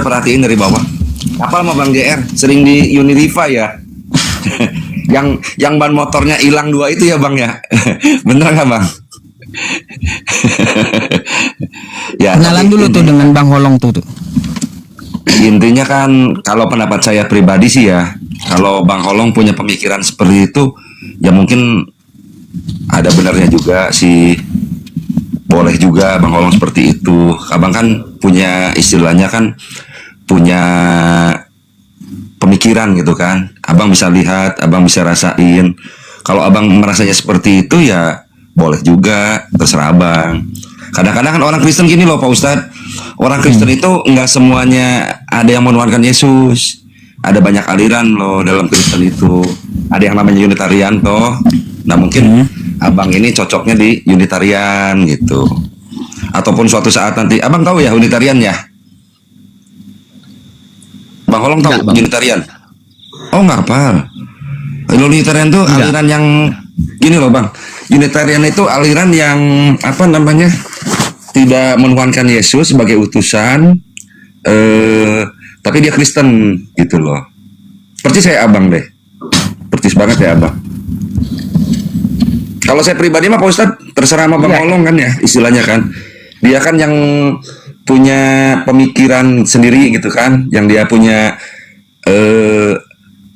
perhatiin dari bawah. Apa sama Bang JR? Sering di Uniriva ya? yang ban motornya hilang 2 itu ya Bang ya? Bener nggak Bang? Ya, kenalan dulu tuh dengan Bang Holong tuh. Intinya kan kalau pendapat saya pribadi sih ya, kalau Bang Holong punya pemikiran seperti itu, ya mungkin ada benarnya juga sih. Boleh juga Bang Holong seperti itu. Abang kan punya istilahnya kan punya pemikiran gitu kan. Abang bisa lihat, abang bisa rasain. Kalau abang merasanya seperti itu ya boleh juga, terserah abang. Kadang-kadang kan orang Kristen gini loh Pak Ustadz. Orang Kristen itu nggak semuanya ada yang menuhankan Yesus. Ada banyak aliran loh dalam Kristen itu. Ada yang namanya Unitarian toh. Nah mungkin abang ini cocoknya di Unitarian gitu. Ataupun suatu saat nanti, abang tahu ya Unitarian ya? Bang Holong tahu Enggak, Unitarian? Oh nggak apa. Unitarian tuh aliran yang gini loh Bang. Unitarian itu aliran yang apa namanya? Tidak menuhankan Yesus sebagai utusan, tapi dia Kristen gitu loh. Percis saya abang deh. Percis banget ya abang. Kalau saya pribadi mah Pak Ustadz terserah sama Bang Holong kan ya istilahnya kan. Dia kan yang punya pemikiran sendiri gitu kan, yang dia punya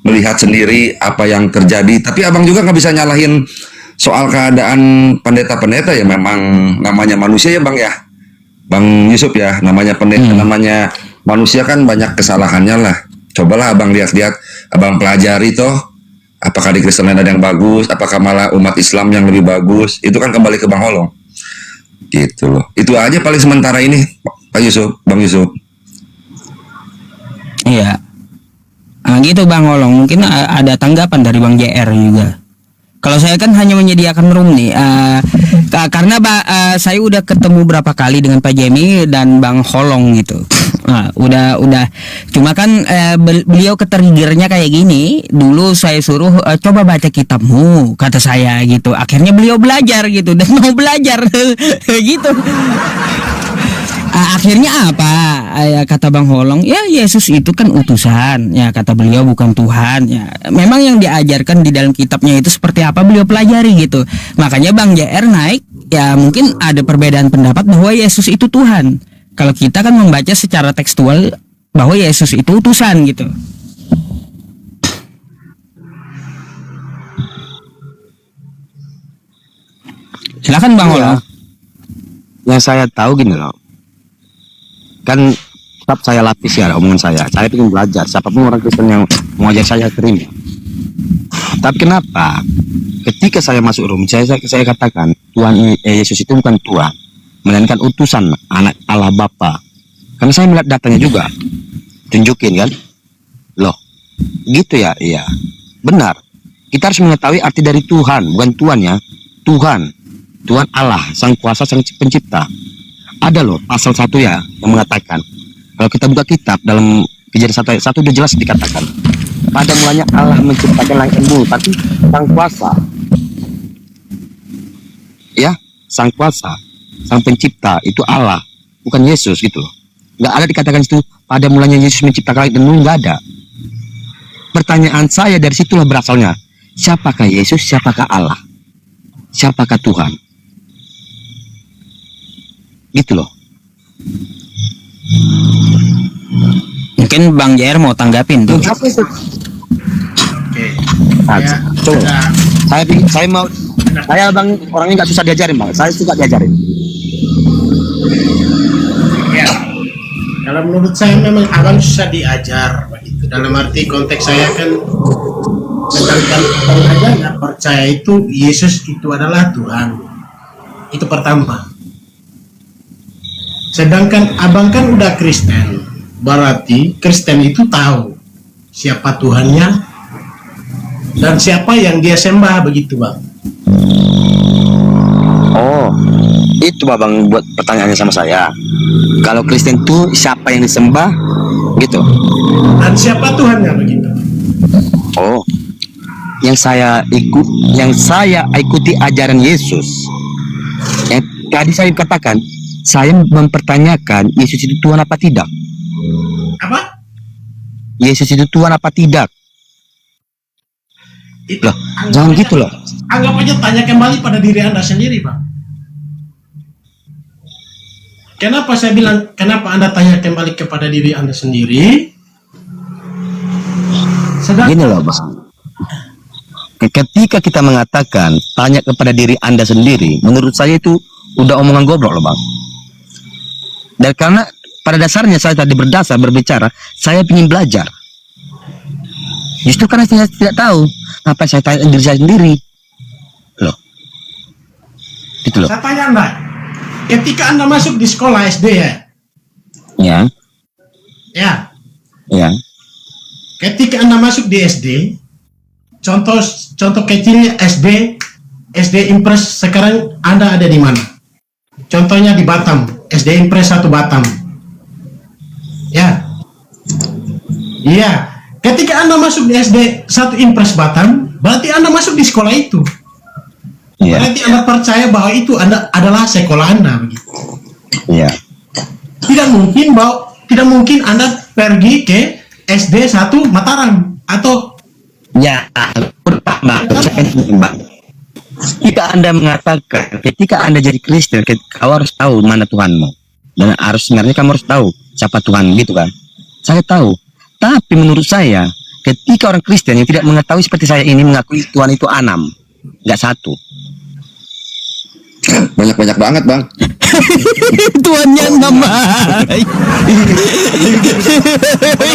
melihat sendiri apa yang terjadi. Tapi abang juga nggak bisa nyalahin soal keadaan pendeta-pendeta ya, memang namanya manusia ya Bang ya. Bang Yusuf ya, namanya pendeta, namanya manusia kan banyak kesalahannya lah. Cobalah abang lihat-lihat, abang pelajari toh. Apakah di Kristen ada yang bagus, apakah malah umat Islam yang lebih bagus, itu kan kembali ke Bang Holong. Gitu loh. Itu aja paling sementara ini, Pak Yusuf, Bang Yusuf. Iya. Nah, gitu Bang Holong. Mungkin ada tanggapan dari Bang JR juga. Kalau saya kan hanya menyediakan room nih, karena saya udah ketemu berapa kali dengan Pak Jemi dan Bang Holong gitu. Nah, udah. Cuma kan beliau ketriggernya kayak gini. Dulu saya suruh coba baca kitabmu, kata saya gitu. Akhirnya beliau belajar gitu dan mau belajar gitu. Akhirnya apa? Kata Bang Holong, ya Yesus itu kan utusan, ya kata beliau bukan Tuhan. Ya, memang yang diajarkan di dalam kitabnya itu seperti apa beliau pelajari gitu. Makanya Bang JR naik, ya mungkin ada perbedaan pendapat bahwa Yesus itu Tuhan. Kalau kita kan membaca secara tekstual bahwa Yesus itu utusan gitu. Silakan Bang Holong. Yang saya tahu gini loh, kan tetap saya lapis ya omongan saya ingin belajar, siapapun orang Kristen yang mau ajar saya terima. Tapi kenapa ketika saya masuk room saya katakan Tuhan Yesus itu bukan Tuhan, melainkan utusan anak Allah Bapa, karena saya melihat datanya juga. Tunjukin kan loh, gitu ya. Iya benar, kita harus mengetahui arti dari Tuhan, bukan Tuhan ya, Tuhan Allah, Sang Kuasa, Sang Pencipta. Ada loh pasal 1 ya yang mengatakan, kalau kita buka kitab dalam Kejadian 1 udah jelas dikatakan, pada mulanya Allah menciptakan langit dan bumi. Tapi Sang Kuasa, ya, Sang Kuasa, Sang Pencipta itu Allah, bukan Yesus gitu loh. Nggak ada dikatakan itu pada mulanya Yesus menciptakan langit dan bumi, nggak ada. Pertanyaan saya dari situlah berasalnya, siapakah Yesus, siapakah Allah, siapakah Tuhan? Gitu loh. Mungkin Bang JR mau tanggapin tuh. Apa itu? Oke. Coba. Saya bang orangnya nggak susah diajarin bang. Saya suka diajarin. Ya. Kalau menurut saya memang abang susah diajar begitu. Dalam arti konteks saya kan menekankan pengajarnya percaya itu Yesus itu adalah Tuhan. Itu pertama. Sedangkan abang kan udah Kristen, berarti Kristen itu tahu siapa Tuhannya dan siapa yang dia sembah begitu bang. Oh, itu bang buat pertanyaannya sama saya. Kalau Kristen itu siapa yang disembah, gitu. Dan siapa Tuhannya begitu. Oh, yang saya ikuti ajaran Yesus. Yang tadi saya katakan. Saya mempertanyakan Yesus itu Tuhan apa tidak? Apa Yesus itu Tuhan apa tidak? Itu Loh, jangan gitu loh. Anggap aja tanya kembali pada diri Anda sendiri, Bang. Kenapa saya bilang, kenapa Anda tanya kembali kepada diri Anda sendiri? Gini loh Bang. Ketika kita mengatakan tanya kepada diri Anda sendiri, menurut saya itu udah omongan goblok loh Bang. Dan karena pada dasarnya saya tadi berbicara, saya ingin belajar. Justru karena saya tidak tahu, apa saya tanya diri saya sendiri. Loh. Gitu loh. Saya tanya Anda, ketika Anda masuk di sekolah SD ya? Ya, Ya. ya. Ketika Anda masuk di SD, contoh kecilnya SD Impres, sekarang Anda ada di mana? Contohnya di Batam, SD Impres 1 Batam. Ya. Iya. Ketika Anda masuk di SD 1 Impres Batam, berarti Anda masuk di sekolah itu. Iya. Berarti Anda percaya bahwa itu adalah sekolah Anda begitu. Iya. Tidak mungkin Anda pergi ke SD 1 Mataram atau Ya, Mbak. Jika Anda mengatakan, ketika Anda jadi Kristen, kau harus tahu mana Tuhanmu. Dan sebenarnya kamu harus tahu siapa Tuhan, gitu kan. Saya tahu. Tapi menurut saya, ketika orang Kristen yang tidak mengetahui seperti saya ini mengakui Tuhan itu 6, nggak 1. Banyak-banyak banget, Bang. Tuannya nama.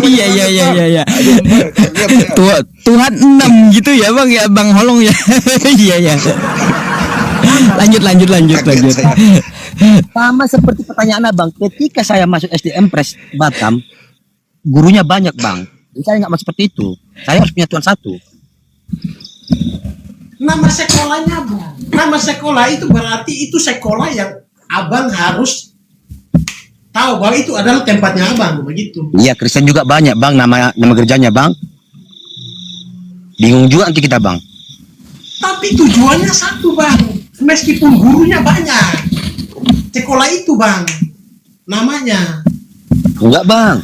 Iya. Tuhan 6 gitu ya Bang ya, Bang Holong ya. Iya. Lanjut. Sama seperti pertanyaan Abang, ketika saya masuk SDM Pres Batam, gurunya banyak Bang. Saya nggak mau seperti itu. Saya harus punya Tuhan 1. nama sekolahnya, Bang. Nama sekolah itu berarti itu sekolah yang Abang harus tahu bahwa itu adalah tempatnya Abang, begitu. Iya, Kristen juga banyak Bang, nama gerejanya Bang. Bingung juga nanti kita Bang. Tapi tujuannya satu, Bang. Meskipun gurunya banyak. Sekolah itu, Bang, namanya. Enggak Bang.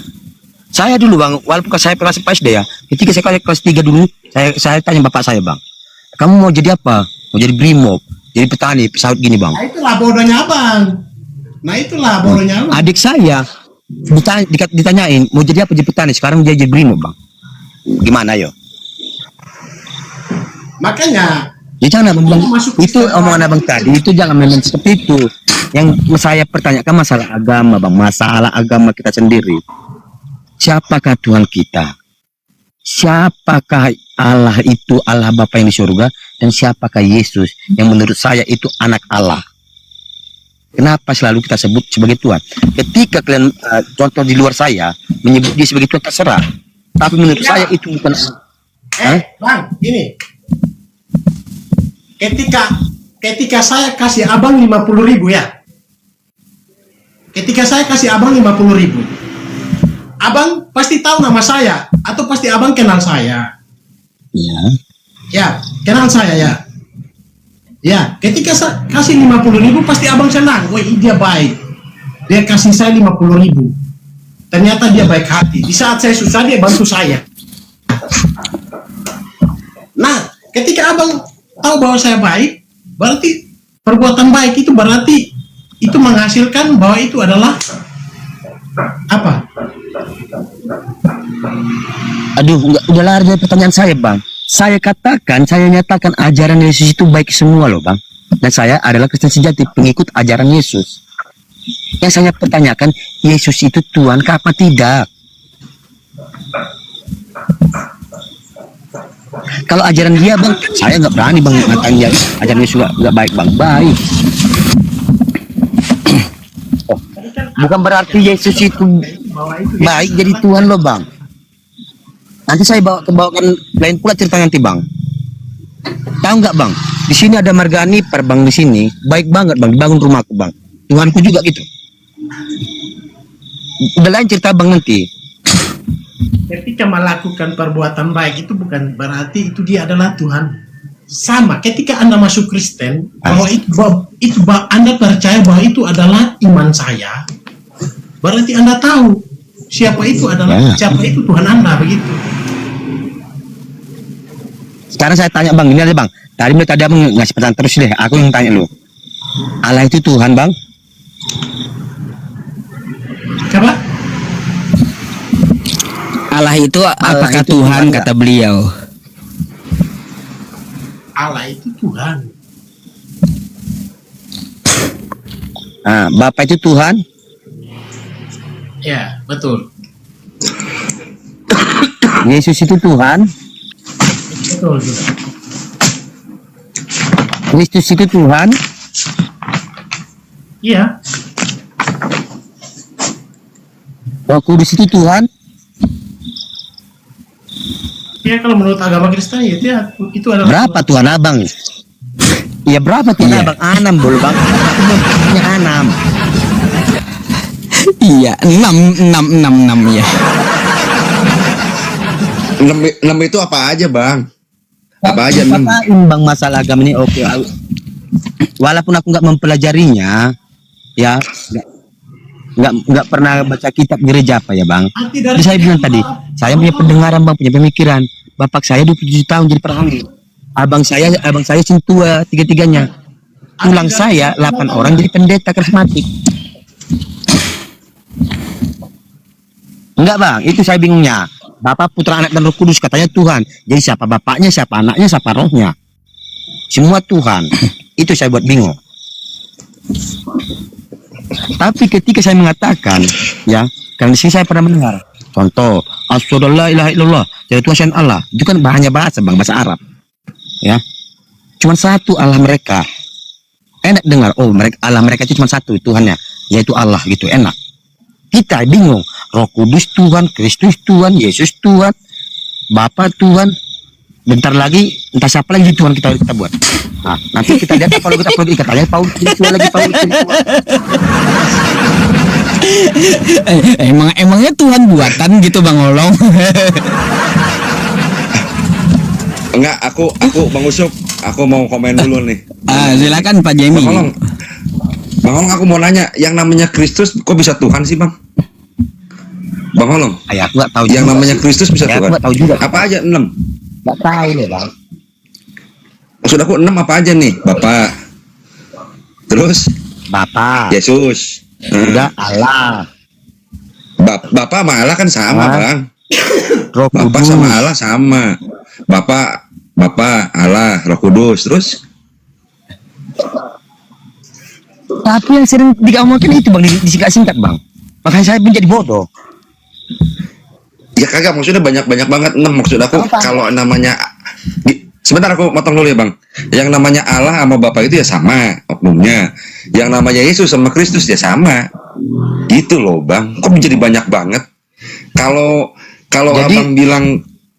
Saya dulu Bang, walaupun saya kelas SD ya, ketika saya kelas 3 dulu, saya tanya bapak saya Bang, kamu mau jadi apa? Mau jadi brimob, jadi petani, pesawat gini Bang. Nah, itulah bodohnya Abang. Adik saya ditanyain, mau jadi apa jadi petani, sekarang dia jadi brimob Bang. Gimana yo? Makanya Ya jangan Abang, masuk itu Kristen omongan Abang tadi, itu jangan memang seperti itu. Yang saya pertanyakan masalah agama Bang, masalah agama kita sendiri. Siapakah Tuhan kita? Siapakah Allah itu, Allah Bapa yang di surga, dan siapakah Yesus yang menurut saya itu anak Allah? Kenapa selalu kita sebut sebagai Tuhan? Ketika kalian contoh di luar saya menyebut dia sebagai Tuhan, terserah. Tapi menurut saya itu bukan. Bang, ini. Ketika saya kasih Abang 50.000 ya. Ketika saya kasih Abang 50.000. Abang pasti tahu nama saya atau pasti Abang kenal saya? Iya. Ya, kenal saya ya. Ya, ketika saya kasih 50.000 pasti Abang senang. Woi, dia baik. Dia kasih saya 50.000. Ternyata dia baik hati. Di saat saya susah dia bantu saya. Nah, ketika Abang tahu bahwa saya baik, berarti perbuatan baik itu berarti itu menghasilkan bahwa itu adalah apa? Aduh, udah lari dari pertanyaan saya Bang. Saya nyatakan ajaran Yesus itu baik semua loh Bang. Dan saya adalah Kristen sejati, pengikut ajaran Yesus. Yang saya pertanyakan, Yesus itu Tuhan kah apa tidak? Kalau ajaran dia Bang, saya nggak berani Bang mengatakan dia ajaran Yesus nggak baik Bang. Baik. Oh, bukan berarti Yesus itu baik jadi Tuhan loh Bang. Nanti saya bawakan lain pula cerita nanti Bang. Tahu nggak Bang? Di sini ada marga Anipar Bang, di sini baik banget Bang, bangun rumahku Bang. Tuhanku juga gitu. Udah lain cerita Bang nanti. Ketika melakukan perbuatan baik itu bukan berarti itu dia adalah Tuhan. Sama ketika Anda masuk Kristen, bahwa Anda percaya bahwa itu adalah iman saya, berarti Anda tahu siapa itu adalah Ya. siapa itu Tuhan Anda begitu. Sekarang saya tanya bang, ini aja bang. Tadi abang ngasih pertanyaan terus deh. Aku yang tanya lu. Allah itu Tuhan bang? Coba. Allah itu apakah itu Tuhan Tuhan kata beliau? Allah itu Tuhan. Nah, Bapak itu Tuhan? Ya, betul. Yesus itu Tuhan? Betul juga. Kristus itu Tuhan? Iya, Roh Kudus itu Tuhan? ya kalau menurut agama Kristen ya itu adalah Berapa Tuhan abang? Iya berapa Tuhan Iya. abang? 6 boleh bang? Aku mau punya 6. Iya, 6 ya. 6 itu apa aja, Bang? Apa aja 6? Ngapain bang masalah agama ini? Oke, walaupun aku nggak mempelajarinya, ya nggak pernah baca kitab gereja apa ya bang. arti dari Jadi saya bilang tadi, saya punya pendengaran bang, punya pemikiran. Bapak saya 27 tahun jadi perangin. Abang saya tua tiga-tiganya. Tulang saya 8 orang jadi pendeta karismatik. Enggak bang, itu saya bingungnya. Bapak, Putra, Anak dan Roh Kudus katanya Tuhan. Jadi siapa bapaknya, siapa anaknya, siapa rohnya? Semua Tuhan. Itu saya buat bingung. Tapi ketika saya mengatakan, ya, karena di sini saya pernah mendengar. Contoh, asyhadu alla ilaha illallah, jadi Tuhan Allah. Itu kan bahannya bahasa bang, bahasa Arab. Ya, cuma satu Allah mereka. Enak dengar, oh mereka Allah mereka itu cuma satu Tuhannya, yaitu Allah gitu, enak. Kita bingung, Roh Kudus Tuhan, Kristus Tuhan, Yesus Tuhan, Bapa Tuhan. Bentar lagi entah siapa lagi Tuhan kita buat. Nah, nanti kita lihat kalau kita perlu katanya Paulus Tuhan lagi Paulus Tuhan. Emangnya Tuhan buatan gitu Bang Olong? Enggak, aku Bang Usup, aku mau komen dulu nih. Silakan Pak Bang Jemi. Olong. Bang Olong, aku mau nanya, yang namanya Kristus kok bisa Tuhan sih, Bang? Bang Olong, Ayah, aku nggak tahu. yang juga namanya sih. Kristus bisa Ya, aku Tuhan. nggak tahu juga. Apa aja 6? Nggak tahu nih bang. Maksud aku 6 apa aja nih? Bapak. Terus Bapak, Yesus. udah Allah, Bapak sama Allah kan sama, Ah. Bang. Roh Bapak Kudus. sama Allah sama. Bapak, Allah, Roh Kudus. Terus Tapi yang sering diomongin itu bang, disingkat-singkat bang. Makanya saya menjadi bodoh. ya kagak, maksudnya banyak banget 6. Maksud aku Apa? kalau namanya sebentar aku potong dulu ya, Bang. Yang namanya Allah sama Bapak itu ya sama oknumnya. Yang namanya Yesus sama Kristus ya sama. Gitu loh, Bang. Kok menjadi banyak banget? Kalau Jadi- Abang bilang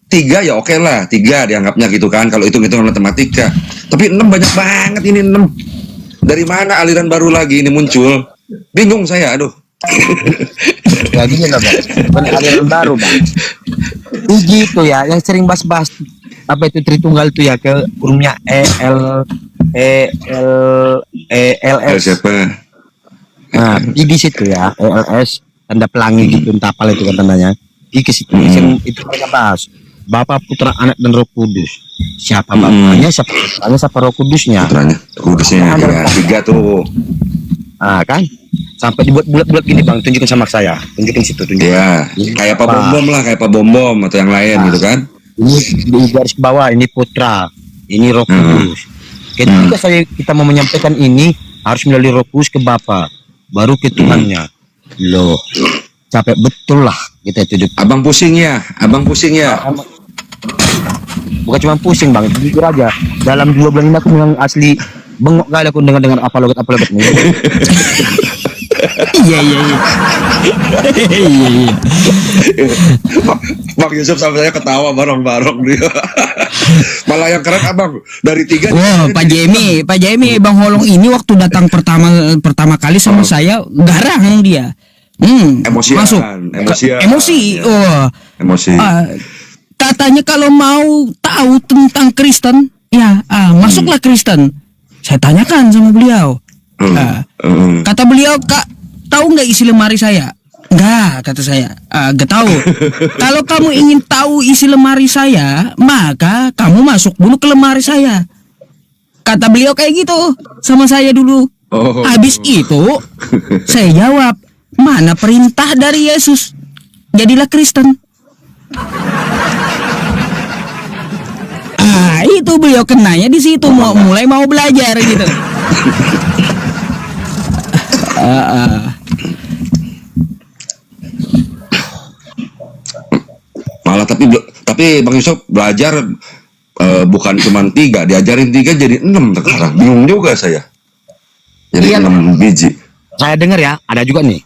3 ya oke lah, 3 dianggapnya gitu kan kalau hitung-hitungan matematika. Tapi 6 banyak banget ini 6. Dari mana aliran baru lagi ini muncul? Bingung saya, aduh. Jadi ya bang, bukan aliran baru bang. Ini gitu ya, yang sering bahas-bahas apa itu Tritunggal itu ya ke urumnya ELS. Siapa? Nah, di situ ya ELS tanda pelangi gitu, entah apa itu kan tandanya. Di ke situ itu mereka bahas Bapa, Putra, Anak dan Roh Kudus. Siapa bapaknya, siapa putranya, siapa Roh Kudusnya. Putranya, kudusnya ya, 3 tuh. Ah kan? Sampai dibuat bulat-bulat gini bang, tunjukin sama saya, tunjukin situ, tunjukin. Ya, kayak apa bom lah, kayak apa bom atau yang lain gitu kan? Ini di garis bawah, ini Putra, ini Roh Kudus. Ketika kita mau menyampaikan ini harus melalui Roh Kudus ke Bapa, baru ke Tuhannya. Loh, capek betul lah kita itu. Abang pusing ya. Bukan cuma pusing bang, jujur aja. Dalam 2 bulan ini aku memang asli bengok kali aku dengar apa logat nih. Iya. Iya. Bang Yusuf sama saya ketawa bareng-bareng dia. Malah yang keren abang dari 3. Wow, Pak Jemi, Bang Holong ini waktu datang pertama kali sama saya garang dia. Emosian, Masuk. emosian. Emosi. Oh. Emosi. Katanya kalau mau tahu tentang Kristen, ya masuklah Kristen. Saya tanyakan sama beliau. Kata beliau, Kak, tahu nggak isi lemari saya? Enggak, kata saya. Gak tahu. Kalau kamu ingin tahu isi lemari saya, maka kamu masuk dulu ke lemari saya. Kata beliau kayak gitu sama saya dulu. Oh. Habis itu saya jawab, mana perintah dari Yesus? Jadilah Kristen. Itu beliau kenanya di situ mulai mau belajar gitu. Malah tapi Bang Yusuf belajar bukan cuma 3, diajarin 3 jadi 6 sekarang. Bingung juga saya. Jadi Iya. 6 biji. Saya dengar ya, ada juga nih.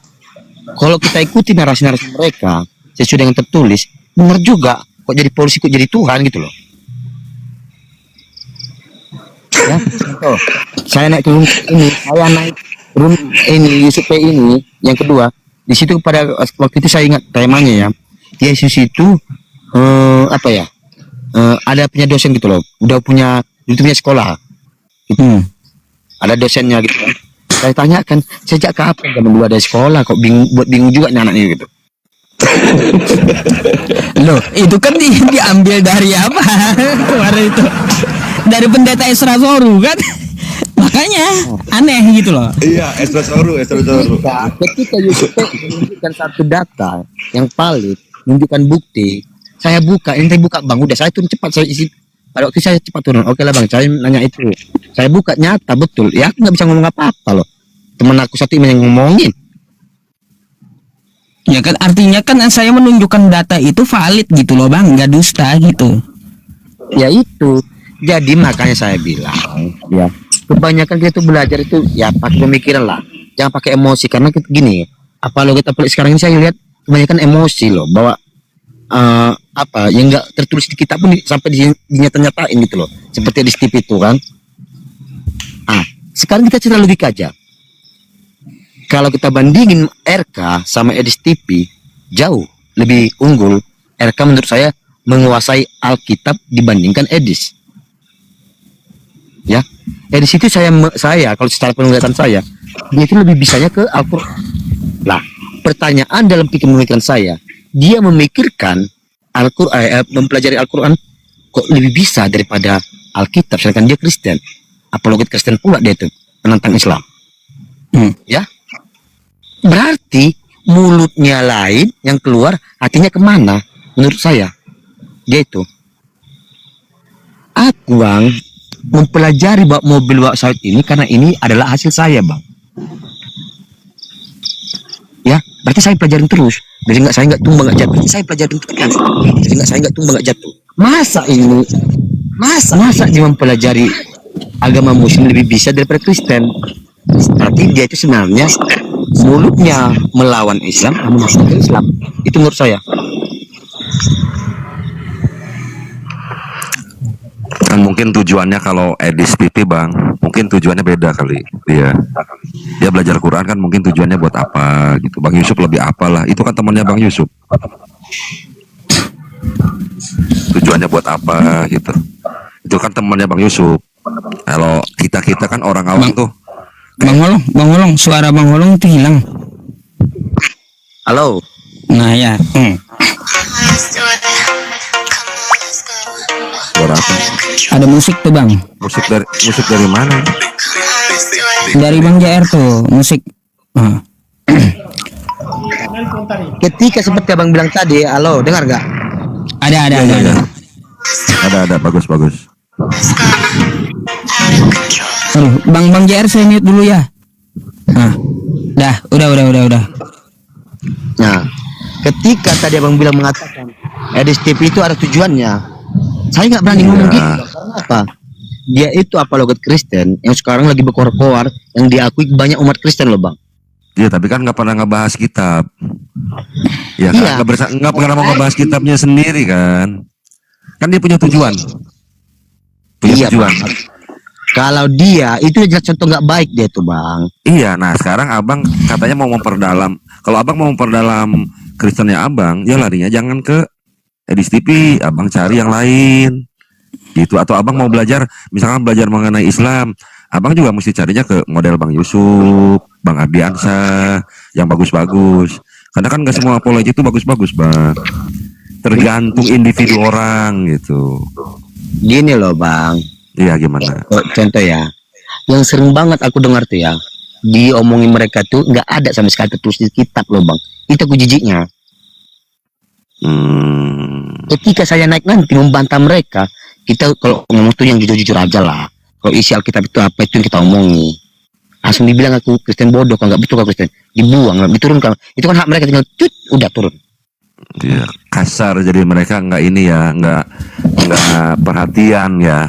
Kalau kita ikuti narasi-narasi mereka sesuai dengan tertulis, benar juga. Kok jadi polisi, kok jadi Tuhan gitu loh. Ya, contoh, saya naik turun ini, saya naik turun ini USP ini, yang kedua, di situ pada waktu itu saya ingat temanya ya, Yesus itu apa ya, ada punya dosen gitu loh, udah punya sekolah, gitu. Ada dosennya gitu kan. Saya tanyakan, sejak kapan zaman dulu ada sekolah, kok bingung juga nih anaknya gitu. Loh, itu kan diambil dari apa? Kemarin itu dari pendeta Esra Soru kan. Makanya aneh gitu loh. Iya, Esra Soru. Ketika USP menunjukkan satu data yang valid, menunjukkan bukti, saya buka, ente buka bang, udah saya turun cepat, saya isi. Pada waktu saya cepat turun, oke lah bang, saya nanya itu, saya buka nyata betul, ya aku nggak bisa ngomong apa-apa loh. Temen aku satu yang ngomongin. Ya kan artinya kan saya menunjukkan data itu valid gitu loh bang, nggak dusta gitu. Ya itu, jadi makanya saya bilang, ya kebanyakan kita tuh belajar itu ya pakai pemikiran lah, jangan pakai emosi karena kita, gini, apa lo kita pelik sekarang ini saya lihat kebanyakan emosi loh, bahwa apa yang nggak tertulis di kitab pun sampai dinyata-nyatain gitu loh, seperti di Steve itu kan. Sekarang kita cerita logika aja. Kalau kita bandingin RK sama Edis TV, jauh lebih unggul RK menurut saya menguasai Alkitab dibandingkan Edis. Ya, Edis itu saya kalau secara penglihatan saya, dia itu lebih bisanya ke Al-Quran. Lah, pertanyaan dalam pemikiran saya, dia memikirkan Al-Quran, mempelajari Al-Quran kok lebih bisa daripada Alkitab, sedangkan dia Kristen. Apologet Kristen pula dia itu, penentang Islam. Ya, berarti mulutnya lain, yang keluar hatinya kemana? Menurut saya, dia itu. Aku bang mempelajari mobil saat ini karena ini adalah hasil saya bang. Ya, berarti saya pelajarin terus. Jadi saya nggak tumbang nggak jatuh. Saya pelajarin terus. Jadi saya nggak tumbang nggak jatuh. Masa dia mempelajari agama Muslim lebih bisa daripada Kristen? Berarti dia itu sebenarnya mulutnya melawan Islam, memasukkan Islam. Itu menurut saya. Kan mungkin tujuannya kalau Edis TV bang, mungkin tujuannya beda kali. Dia belajar Quran kan mungkin tujuannya buat apa gitu. Bang Yusuf lebih apalah, itu kan temannya Bang Yusuf. Tujuannya buat apa gitu. Itu kan temannya Bang Yusuf. Kalau kita kan orang awam tuh. Bang Holong, suara Bang Holong itu hilang. Halo. Nah ya. Suara apa? Ada musik tuh bang. Musik dari mana? Dari Bang JR tuh musik. Ketika seperti abang bilang tadi, halo, dengar gak? Ada. Ada bagus. Aduh, Bang JR saya mute dulu ya. Udah. Nah, ketika tadi abang bilang mengatakan Edis TV itu ada tujuannya, saya nggak berani ngomong gitu. Karena apa? Dia itu apologet Kristen yang sekarang lagi berkoar-koar, yang diakui banyak umat Kristen loh bang. Iya, tapi kan nggak pernah ngebahas kitab. Ya kan, Iya. nggak pernah mau ngebahas kitabnya sendiri kan. Kan dia punya tujuan. Iya, Bang. Kalau dia itu jelas contoh nggak baik dia tuh bang. Iya, nah sekarang abang katanya mau memperdalam. Kalau abang mau memperdalam Kristennya abang, ya larinya jangan ke Edis TV, abang cari yang lain. Gitu. Atau abang mau belajar, misalkan belajar mengenai Islam, abang juga mesti carinya ke model Bang Yusuf, Bang Ardiansa, yang bagus-bagus. Karena kan nggak semua apologi itu bagus-bagus, Bang. Tergantung individu orang gitu. Gini loh bang, Iya, gimana? contoh ya, yang sering banget aku dengar tuh ya, diomongin mereka tuh nggak ada sama sekali tertulis di kitab loh bang. Itu aku jijiknya. Ketika saya naik nanti membantah mereka, kita kalau ngomong tuh yang jujur-jujur aja lah. Kalau isi Alkitab itu apa itu yang kita omongi. Langsung dibilang aku Kristen bodoh, kalau nggak betul kalau Kristen dibuang, nggak diturunkan. Itu kan hak mereka, tinggal cut udah turun. Iya, kasar jadi mereka nggak ini ya, nggak perhatian ya.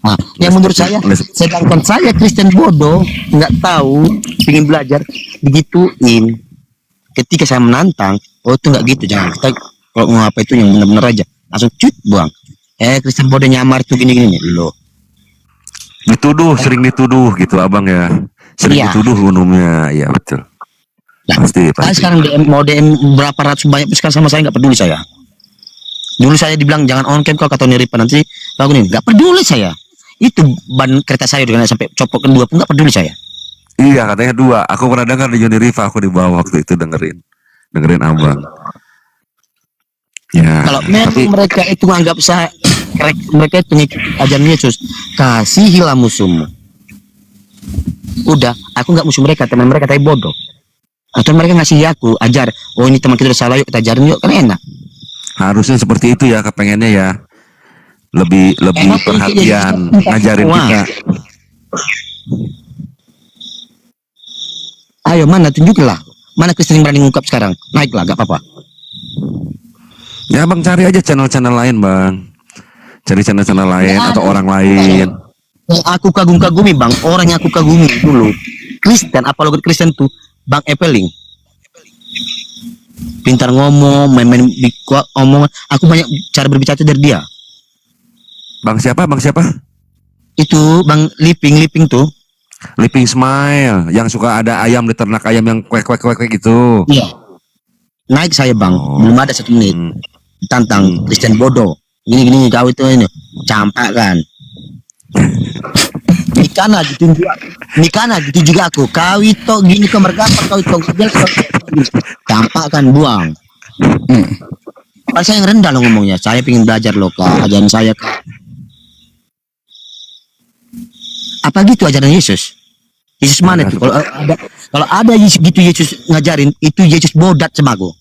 Nah, yang menurut saya, sedangkan saya Kristen bodoh, nggak tahu, ingin belajar, digituin. Ketika saya menantang, oh itu nggak gitu, jangan. Kita kalau mau apa itu yang benar-benar aja, langsung cut buang. Kristen bodoh nyamar tuh gini-gini loh. Dituduh, sering dituduh gitu abang ya. Sering Iya. dituduh umumnya, iya betul. Nah, Pasti. saya sekarang mau DM berapa ratus banyak sekarang sama saya nggak peduli saya. Dulu saya dibilang jangan on cam kau kata Niripan nanti lagu ini nggak peduli saya. Itu ban kereta saya dengan sampai copot kedua pun nggak peduli saya. Iya, katanya 2. Aku pernah dengar di Uniriva, aku di bawah waktu itu dengerin abang. Ya. Kalau memang tapi mereka itu menganggap saya mereka itu ngikut ajaran Yesus, kasihilah musuhmu. Udah, aku nggak musuh mereka, teman mereka tapi bodoh. Atau mereka ngasih aku ajar, oh ini teman kita udah salah, yuk kita ajarin yuk, kan enak. harusnya seperti itu ya kepengennya ya. Lebih Emang perhatian kita ngajarin semua. kita. Ayo mana tunjuklah, mana Kristen yang berani ngungkap sekarang, naiklah, gak apa-apa. Ya bang, cari aja channel-channel lain bang. Cari channel-channel lain Ya, atau orang lain. Yang aku kagum-kagumi bang, orang yang aku kagumi dulu Kristen, apalagi Kristen tuh Bang Epeling. Pintar ngomong, main-main omongan. Aku banyak cara berbicara dari dia. Bang siapa? Bang siapa? Itu Bang Liping tuh. Living Smile, yang suka ada ayam di ternak ayam yang kuek gitu. Iya. Naik saya bang, Oh. belum ada 1 menit. Tantang Kristen bodoh. Gini kau itu ini, campak kan. Nikana gitu juga aku. Kau itu gini kemergapa, kau itu campak kan buang. Pas saya yang rendah loh ngomongnya. Saya pengen belajar loh kak, ajaran saya kak. Apa gitu ajaran Yesus? Yesus mana tuh? Kalau ada gitu Yesus ngajarin, itu Yesus bodat semago.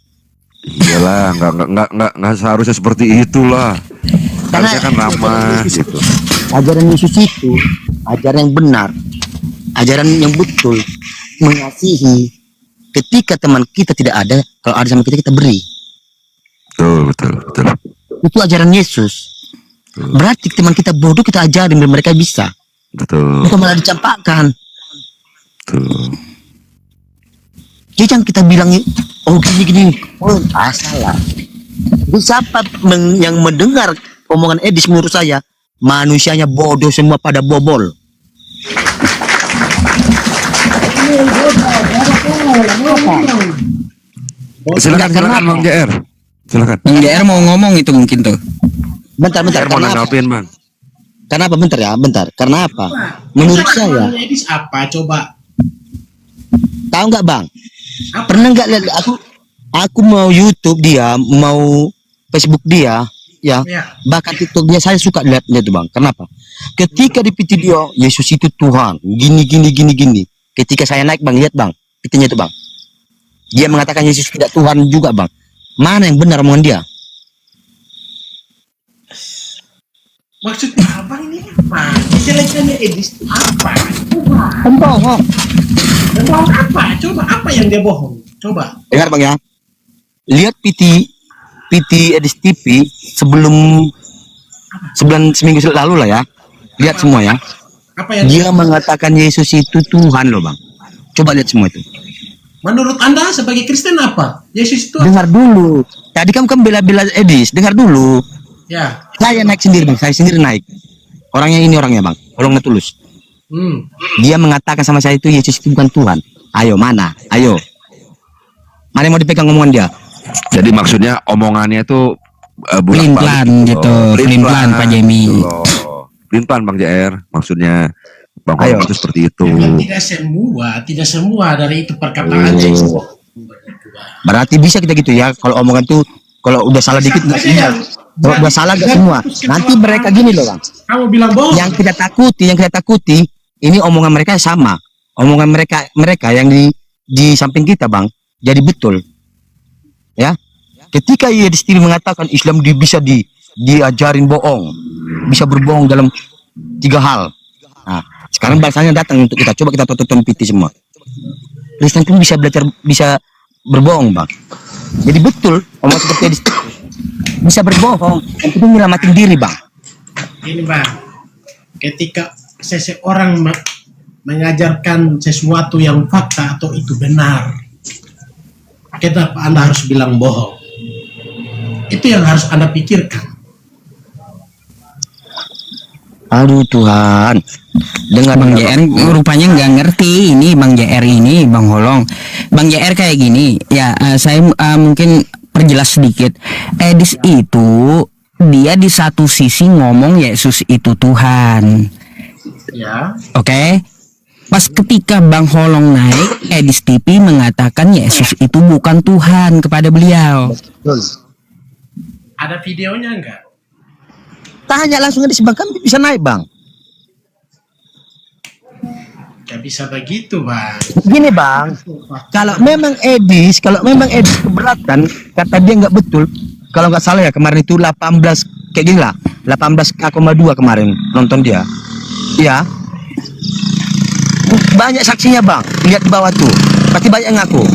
Iyalah, nggak seharusnya seperti itulah. Harusnya kan ramah gitu. Ajaran Yesus itu ajaran yang benar, ajaran yang betul, mengasihi. Ketika teman kita tidak ada, kalau ada sama kita beri. Betul. Itu ajaran Yesus. Berarti teman kita bodoh kita ajarin biar mereka bisa. Betul. Bukan malah dicampakkan. Betul. Jadi jangan kita bilang oh gini. Oh salah. Itu siapa yang mendengar omongan Edis menurut saya manusianya bodoh semua pada bobol. Silakan Bang JR. Silakan. Bang JR mau ngomong itu mungkin tuh. Bentar. JR mau Karena apa? nanggapin Bang. Karena apa? Bentar. Karena apa? Menurut saya, Edis apa coba? tahu nggak bang? Apa? Pernah nggak lihat aku mau YouTube dia, mau Facebook dia, ya. Ya. Bahkan TikTok dia saya suka lihat tuh bang. Kenapa? Ketika di video Yesus itu Tuhan, gini. Ketika saya naik bang, lihat bang, videonya itu bang. Dia mengatakan Yesus tidak Tuhan juga bang. Mana yang benar omongan dia? Maksudnya abang ini apa? Kejelekannya Edis itu apa? Pembohong. Bohong apa? Coba apa yang dia bohong? Coba. Dengar bang ya. Lihat PT Edis TV sebelum seminggu lalu lah ya. Lihat semua ya. Apa yang Dia mengatakan Yesus itu Tuhan loh bang. Coba lihat semua itu. menurut Anda sebagai Kristen apa? Yesus itu Dengar dulu. Tadi kamu kan bela-bela Edis. Dengar dulu. ya. Saya naik sendiri bang. Saya sendiri naik. Orangnya ini orangnya bang. Tolongnya tulus. Dia mengatakan sama saya itu Yesus itu bukan Tuhan. Ayo mana? Ayo. Mana yang mau dipegang omongan dia? Jadi maksudnya omongannya itu Pelin-pelan gitu, pelin-pelan, Pak Jemi. Pelin-pelan Bang JR, maksudnya Bang Ayo. Kolom itu seperti itu. Tidak semua dari itu perkataan Yesus. Bang. Berarti bisa kita gitu ya. Kalau omongan tuh kalau udah salah dikit nggak semua. Kalau udah salah nggak semua. Nanti mereka gini loh bang. Kamu bilang bohong. Yang kita takuti, ini omongan mereka sama. Omongan mereka yang di samping kita bang. Jadi betul. Ya. Ketika ia sendiri mengatakan Islam bisa diajarin bohong, bisa berbohong dalam 3 hal. Nah, sekarang bahasanya datang untuk kita. Coba kita tonton piti semua. Kristen pun bisa belajar, bisa berbohong bang. Jadi betul omongan seperti ini bisa berbohong. Yang itu nyelamatin diri bang. Ini bang, ketika seseorang mengajarkan sesuatu yang fakta atau itu benar, kenapa Anda harus bilang bohong? Itu yang harus Anda pikirkan. Aduh Tuhan, dengan Bang JR rupanya nggak ngerti ini Bang JR ini Bang Holong. Bang JR kayak gini ya, saya mungkin perjelas sedikit. Edis itu dia di satu sisi ngomong Yesus itu Tuhan, Ya. oke? Pas ketika Bang Holong naik, Edis TV mengatakan Yesus itu bukan Tuhan kepada beliau. Ada videonya enggak? tanya langsung di bang, kan bisa naik bang. Gak bisa begitu bang. Gini bang, kalau memang Edis keberatan, kata dia nggak betul. Kalau nggak salah ya kemarin itu 18 kayak gini lah, 18,2 kemarin nonton dia. Iya. Banyak saksinya bang, lihat di bawah tuh, pasti banyak yang ngaku.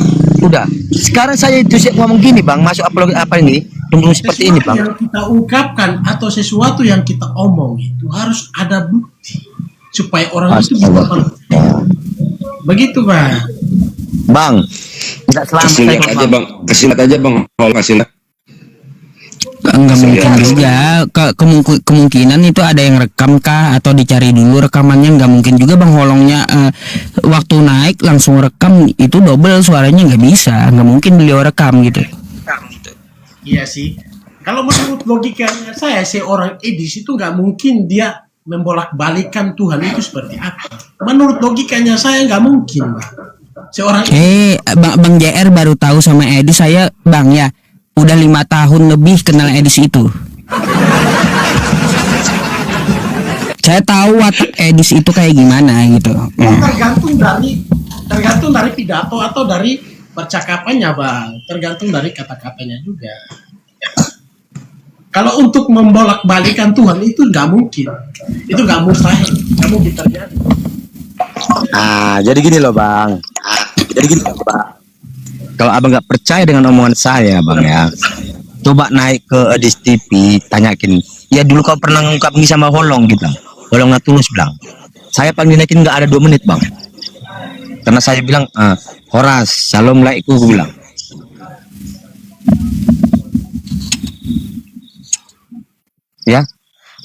Udah. Sekarang saya itu ngomong gini bang, masuk upload apa ini, tunggu seperti ini bang. Yang kita ungkapkan atau sesuatu yang kita omong itu harus ada bukti supaya orang itu bisa percaya. Begitu bang. Bang, tidak selamat Kasih lihat aja bang, kasih lihat aja bang, kasih lihat. Enggak mungkin juga. Kemungkinan itu ada yang rekam kah atau dicari dulu rekamannya. Nggak mungkin juga Bang Holongnya waktu naik langsung rekam itu double suaranya, nggak bisa. Nggak mungkin beliau rekam gitu. Iya sih. Kalau menurut logikanya saya, seorang Edis itu nggak mungkin dia membolak-balikan Tuhan itu seperti apa. Menurut logikanya saya nggak mungkin bang. Seorang Bang JR baru tahu sama Edis saya Bang ya. Udah 5 tahun lebih kenal Edis itu. Saya tahu watak Edis itu kayak gimana gitu. tergantung dari pidato atau dari percakapannya bang. Tergantung dari kata-katanya juga. Kalau untuk membolak-balikan Tuhan itu nggak mungkin. Itu nggak mustahil. Nggak mungkin terjadi. Jadi gini loh bang. Kalau abang nggak percaya dengan omongan saya bang ya, coba naik ke Edis TV, tanyakin. Ya dulu kau pernah ngungkap ini sama Holong gitu. Holong nggak tulus bilang. Saya panggil naikin nggak ada 2 menit bang. Karena saya bilang, Horas, Shalom laiku, gue bilang. Ya.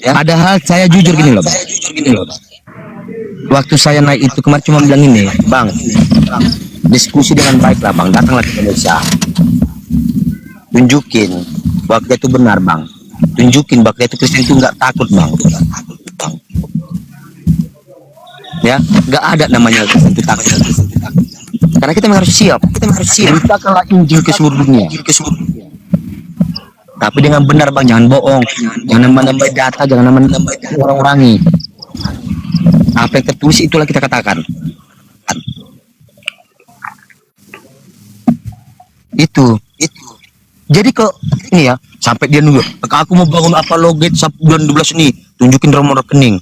Padahal saya jujur gini loh bang. Waktu saya naik itu kemarin cuma bilang ini, bang, diskusi dengan baik lah bang, datanglah ke Indonesia, tunjukin bahwa kita itu benar bang, tunjukin bahwa kita itu Kristen itu nggak takut bang. Ya, nggak ada namanya Kristen itu takut, karena kita harus siap, beritakanlah Injil ke seluruh dunia. Tapi dengan benar bang, jangan bohong, jangan nambah data, jangan nambah orang-orangi. Apa yang tertulis itulah kita katakan. Itu. Jadi kok ini ya, sampai dia nunggu, aku mau bangun apa loget bulan 12 ini, tunjukin nomor rekening.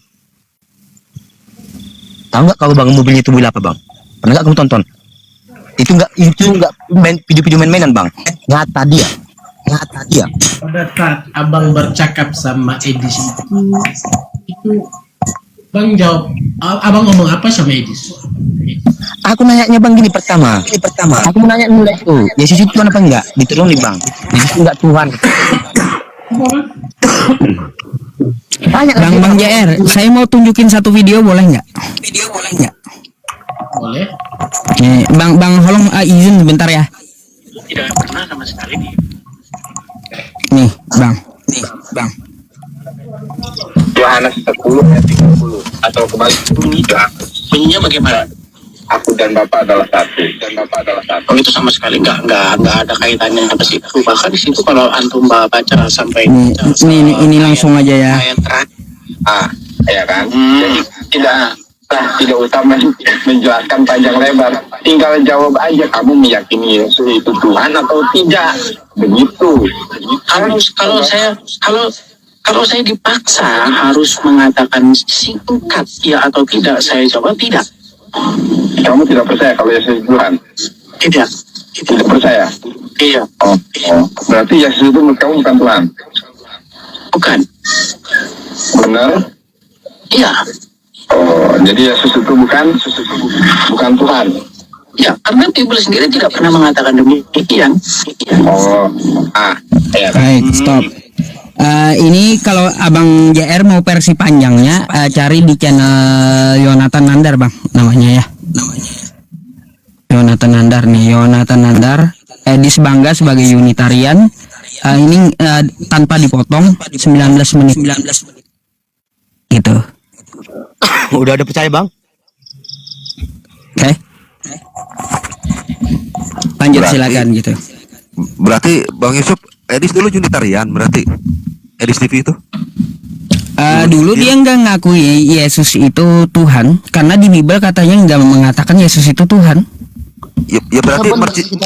Tahu nggak kalau bangun mobilnya itu mobil apa bang? Pernah nggak kamu tonton? Itu nggak video-video main-mainan bang. Nyata dia. Pada saat abang bercakap sama Edis itu bang jawab, abang ngomong apa sama Edis? Aku nanya bang gini pertama. Aku mau nanya dulu tuh, Yesus itu Tuhan apa enggak? Diturunin bang. Yesus enggak Tuhan. Bang JR, saya mau tunjukin satu video boleh nggak? Boleh. Bang Holong izin sebentar ya. Tidak pernah sama sekali nih. Nih bang. Yohanes 10 ayat 30 atau kembali bunyinya bagaimana? Aku dan Bapak adalah satu. Oh, itu sama sekali nggak ada kaitannya ke situ. Bahkan di situ kalau antum baca sampai Ini langsung aja ya. ayat terakhir. Ya kan? Jadi tidak usah menjelaskan panjang lebar. Tinggal jawab aja, kamu meyakini Yesus itu Tuhan atau tidak. Begitu. Kalau saya dipaksa harus mengatakan singkat ya atau tidak, saya jawab tidak. Kamu tidak percaya kalau Yesus itu Tuhan? Tidak. Tidak percaya? Iya. Oh. Berarti Yesus itu menurut kamu bukan Tuhan? Bukan. Benar? Iya. Oh, jadi Yesus itu bukan Tuhan. Ya, karena Bible sendiri tidak pernah mengatakan demikian. Oh, ya kan? Baik, stop. Ini kalau Abang JR mau versi panjangnya, cari di channel Yonatan Nandar, Bang, namanya ya. Yonatan Nandar nih, Yonatan Nandar, Edis bangga sebagai Unitarian. Ini tanpa dipotong 19 menit. Gitu. Udah ada percaya bang? Oke. Lanjut Berarti- silakan gitu. Berarti Bang Yusuf Edis dulu Unitarian berarti. Edis TV itu. Dulu dia nggak ngakui Yesus itu Tuhan karena di Bible katanya nggak mengatakan Yesus itu Tuhan. Ya berarti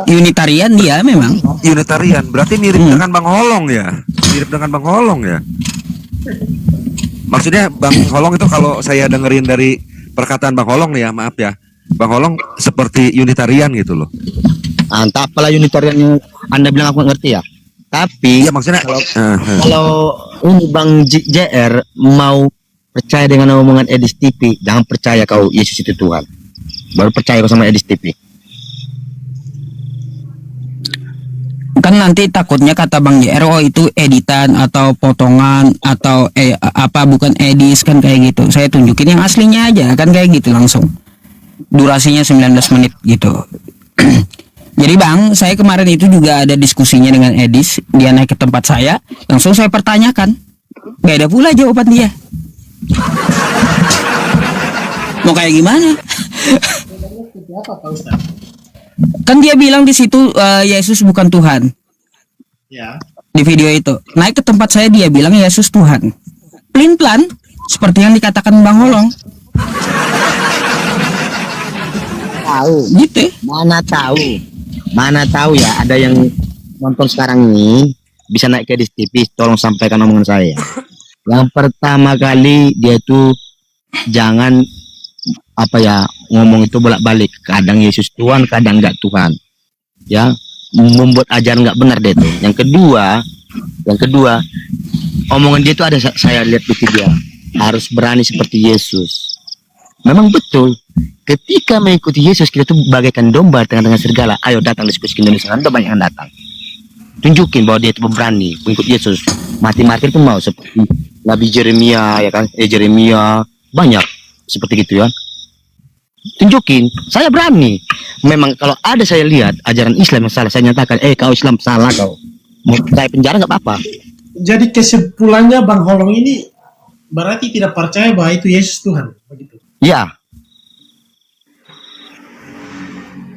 Unitarian dia memang. Unitarian berarti mirip dengan Bang Holong ya. Mirip dengan Bang Holong ya. Maksudnya Bang Holong itu kalau saya dengerin dari perkataan Bang Holong nih ya, maaf ya. Bang Holong seperti Unitarian gitu loh. Entah apalah Unitarian yang Anda bilang aku nggak ngerti ya. Tapi Iya maksudnya kalau ini Bang JR mau percaya dengan omongan Edis TV, jangan percaya kau Yesus itu Tuhan. Baru percaya kau sama Edis TV. Kan nanti takutnya kata Bang JR, oh itu editan atau potongan atau apa bukan edis kan kayak gitu. Saya tunjukin yang aslinya aja kan kayak gitu langsung. Durasinya 19 menit gitu. Jadi Bang, saya kemarin itu juga ada diskusinya dengan Edis. Dia naik ke tempat saya, langsung saya pertanyakan. Beda pula jawaban dia. Mau kayak gimana? Kan dia bilang di situ Yesus bukan Tuhan. Ya. Di video itu. Naik ke tempat saya dia bilang Yesus Tuhan. Pelin-pelan seperti yang dikatakan Bang Holong. Tahu. Gitu. Mana tahu ya ada yang nonton sekarang ini bisa naik ke Edis TV, tolong sampaikan omongan saya. Yang pertama kali dia tuh jangan ngomong itu bolak-balik, kadang Yesus Tuhan kadang enggak Tuhan ya, membuat ajaran nggak benar dia tuh. Yang kedua omongan dia itu ada, saya lihat di video, harus berani seperti Yesus. Memang betul, ketika mengikuti Yesus kita tuh bagaikan domba tengah-tengah serigala. Ayo datang diskusi ke Indonesia, ada banyak yang datang, tunjukin bahwa dia itu berani mengikut Yesus. Mati-mati itu mau seperti Nabi Jeremia ya kan, Jeremia banyak seperti gitu ya. Tunjukin, saya berani. Memang kalau ada saya lihat ajaran Islam yang salah, saya nyatakan, kau Islam salah kau. Mau saya penjara nggak apa-apa. Jadi kesimpulannya Bang Holong ini berarti tidak percaya bahwa itu Yesus Tuhan, begitu. Ya,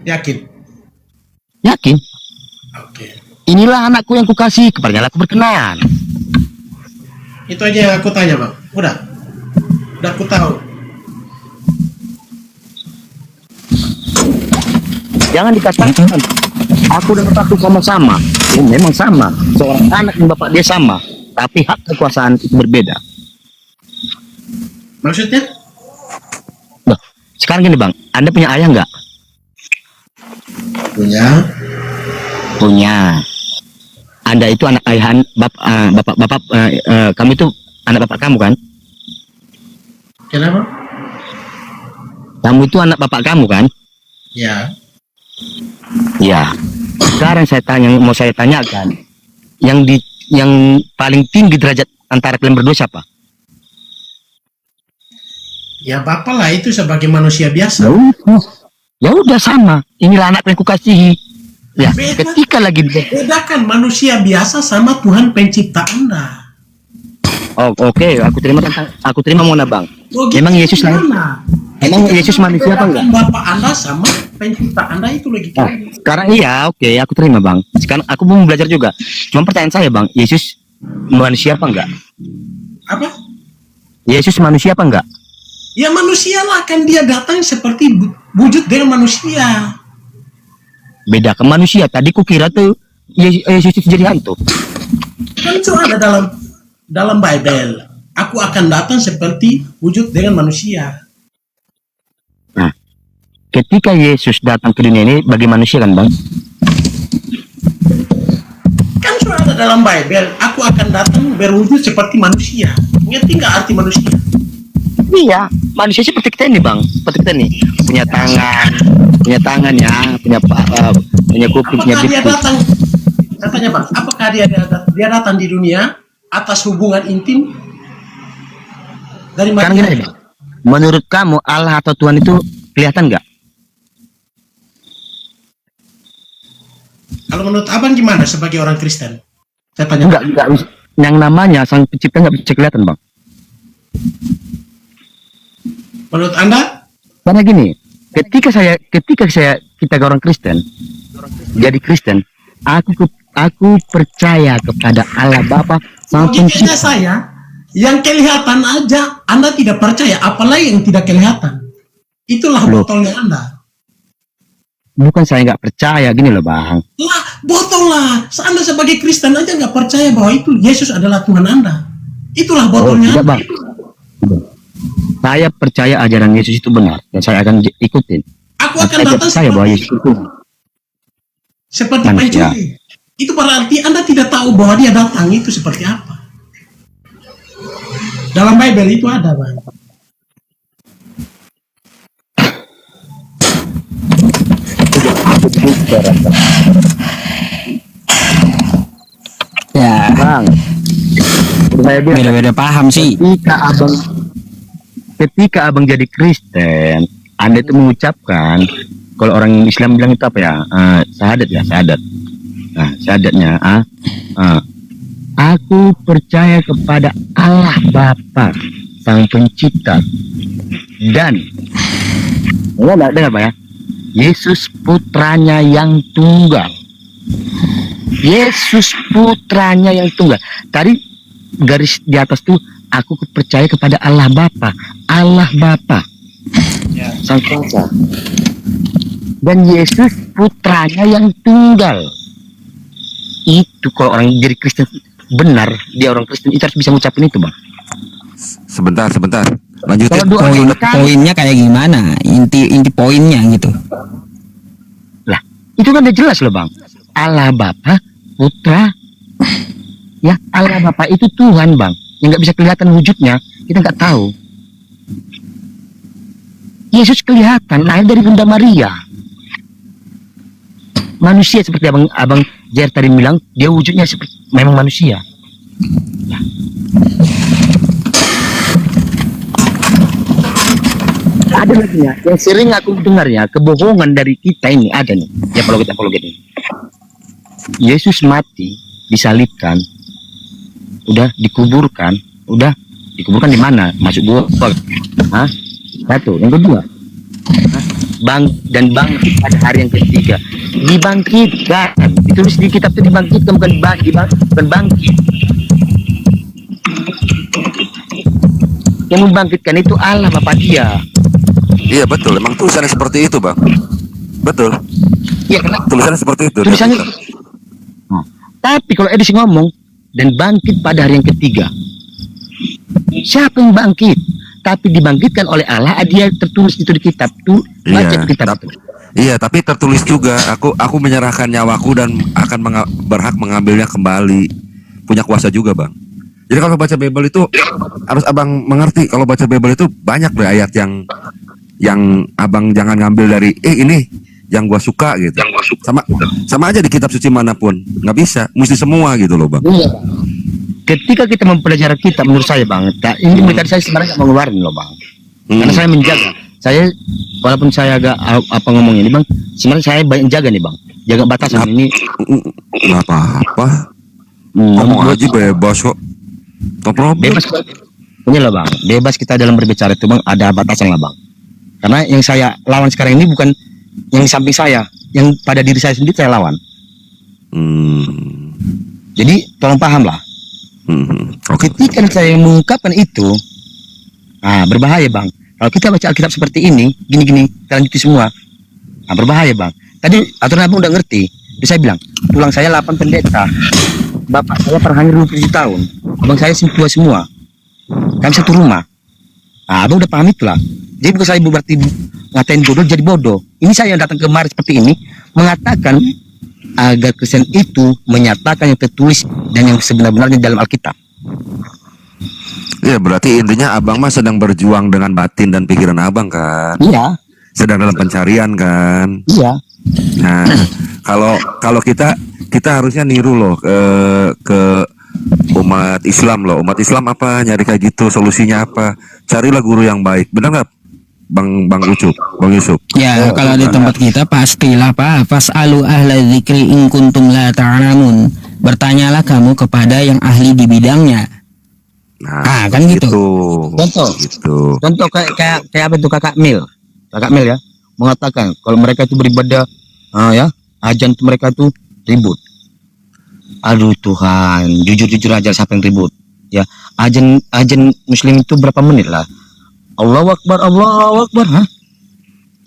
Yakin? yakin. Oke. Inilah anakku yang kukasih, kepadanya aku berkenan. Itu aja yang aku tanya, Bang. Udah aku tahu. Jangan dikatakan aku dan bapakku sama-sama. Ya, memang sama. Seorang anak dan bapak dia sama, tapi hak kekuasaan itu berbeda. Maksudnya? Nah, sekarang gini Bang, Anda punya ayah nggak? Punya. Anda itu anak ayah bapak kamu itu anak bapak kamu kan? Kenapa? Kamu itu anak bapak kamu kan? Ya. Ya. Sekarang mau saya tanyakan, yang paling tinggi derajat antara kalian berdua siapa? Ya Bapak lah itu sebagai manusia biasa. Ya udah sama. Inilah anak yang kukasihi. Ya, Beda. ketika lagi Bedakan manusia biasa sama Tuhan pencipta Anda. oke, aku terima Mona Bang. Logika Memang Yesus lahir? gimana? Emang Yesus manusia apa enggak? Bapak Anda sama pencipta Anda itu logika. Sekarang iya, oke, aku terima bang. Sekarang aku mau belajar juga. Cuma pertanyaan saya bang, Yesus manusia apa enggak? Apa? Yesus manusia apa enggak? Ya manusia lah, kan dia datang seperti wujud dengan manusia. Beda ke manusia. Tadi ku kira tuh Yesus itu jadi hantu. Kan itu ada dalam Bible. Aku akan datang seperti wujud dengan manusia. Nah, ketika Yesus datang ke dunia ini bagi manusia kan bang? Kan sudah ada dalam Bible. Aku akan datang berwujud seperti manusia. Ngerti nggak arti manusia? Iya, manusia seperti kita ini bang, seperti kita nih punya tangan ya, punya kuping, punya Apakah dia bibir. datang? Katanya bang, apakah dia datang di dunia atas hubungan intim dari Sekarang gini Maria? bang, menurut kamu Allah atau Tuhan itu kelihatan nggak? Kalau menurut abang gimana sebagai orang Kristen? Saya tanya. Enggak, yang namanya sang pencipta nggak bisa kelihatan bang. Menurut anda? Karena gini, ketika kita orang Kristen, jadi Kristen, aku percaya kepada Allah Bapa sang Logikanya pencipta. saya, yang kelihatan aja Anda tidak percaya, apalagi yang tidak kelihatan. Itulah Loh. botolnya Anda. Bukan saya nggak percaya, gini loh bang. Lah, botol lah. Anda sebagai Kristen aja nggak percaya bahwa itu Yesus adalah Tuhan Anda. Itulah botolnya tidak Anda. bang. Saya percaya ajaran Yesus itu benar dan saya akan ikutin. Aku Dan akan saya datang percaya bahwa Yesus itu seperti manusia. pencuri. Itu berarti Anda tidak tahu bahwa dia datang itu seperti apa. Dalam Bible itu ada, Bang. Ya, Bang, saya bilang beda-beda paham sih. ketika abang jadi Kristen, Anda itu mengucapkan, kalau orang Islam bilang itu apa ya? Syahadat ya, syahadat. Nah, syahadatnya, aku percaya kepada Allah Bapa, Sang Pencipta, dan dengar apa ya? Yesus putranya yang tunggal. Yesus putranya yang tunggal. Tadi garis di atas tuh aku percaya kepada Allah Bapa, Allah Bapa, Sang Kuasa, dan Yesus putranya yang tunggal. Itu kalau orang jadi Kristen benar, dia orang Kristen itu harus bisa ngucapin itu bang. Sebentar. Lanjutin. Kalau doa Poinnya kayak gimana? Inti poinnya gitu. lah, itu kan udah jelas loh bang. Allah Bapa, Putra, ya Allah Bapa itu Tuhan bang, yang nggak bisa kelihatan wujudnya, kita nggak tahu. Yesus kelihatan lahir dari Bunda Maria. Manusia seperti abang Jer tadi bilang, dia wujudnya seperti memang manusia. Nah. Ada lagi ya, yang sering aku dengar ya, kebohongan dari kita ini ada nih, ya apologet ini. Yesus mati, disalibkan, udah dikuburkan di mana? Masuk gua. Hah? Satu, yang kedua, bangkit pada hari yang ketiga. Dibangkitkan, ditulis di kitab itu dibangkitkan, bukan bangkit. Yang membangkitkan itu Allah Bapa dia. Iya betul, emang tulisannya seperti itu bang. Betul, Iya kenapa? tulisannya seperti itu. Tulisannya. Tapi kalau Edisi ngomong dan bangkit pada hari yang ketiga, siapa yang bangkit? Tapi dibangkitkan oleh Allah, dia tertulis itu di kitab tuh. Baca Iya, di kitab itu. tapi tertulis juga, aku menyerahkan nyawaku dan akan berhak mengambilnya kembali. Punya kuasa juga bang. Jadi kalau baca Bible itu harus abang mengerti, kalau baca Bible itu banyak deh ayat yang abang jangan ngambil dari ini yang gua suka gitu. Sama aja di kitab suci manapun, nggak bisa, mesti semua gitu loh bang. Iya, Bang. Ketika kita mempelajari kitab, menurut saya bang, ini tadi saya sebenarnya nggak mengeluarin loh bang, karena saya menjaga. Saya walaupun saya agak apa ngomong ini bang, sebenarnya saya banyak jaga nih bang, jaga batasan ini. Nggak apa-apa, ngomong aja bebas kok, no problem. Bebas. Ini lah bang, bebas kita dalam berbicara itu bang, ada batasan lah bang. Karena yang saya lawan sekarang ini bukan yang samping saya, yang pada diri saya sendiri saya lawan. Jadi tolong paham lah. Oke. Ketika saya mengungkapkan itu, berbahaya bang. Kalau kita baca Alkitab seperti ini, gini-gini, kita lanjuti semua, berbahaya bang. Tadi aturan abang udah ngerti. Terus saya bilang, tulang saya 8 pendeta, bapak saya perhanya 27 tahun, abang saya tua semua, kami satu rumah. Abang udah paham itulah. Jadi bukan saya berarti ngatain bodoh jadi bodoh. Ini saya yang datang kemari seperti ini mengatakan agar Kristen itu menyatakan yang tertulis dan yang sebenar-benarnya dalam Alkitab. Ya berarti intinya abang mah sedang berjuang dengan batin dan pikiran abang kan. Iya, Sedang dalam pencarian kan. iya. Nah, kalau kita harusnya niru loh ke umat Islam loh. Umat Islam apa nyari kayak gitu, solusinya apa? Carilah guru yang baik. Benar nggak, Bang Ucup, Bang Yusuf? Ya, kalau di tempat kita pastilah Pak. Fas'alu ahla dzikri in kuntum la ta'lamun. Bertanyalah kamu kepada yang ahli di bidangnya. Nah, Kan gitu. Contoh. Gitu. Contoh kayak apa itu Kakak Mil ya mengatakan kalau mereka itu beribadah, ajan itu mereka itu ribut. Aduh Tuhan, jujur aja siapa yang ribut? Ya, ajan Muslim itu berapa menit lah? Allahu Akbar,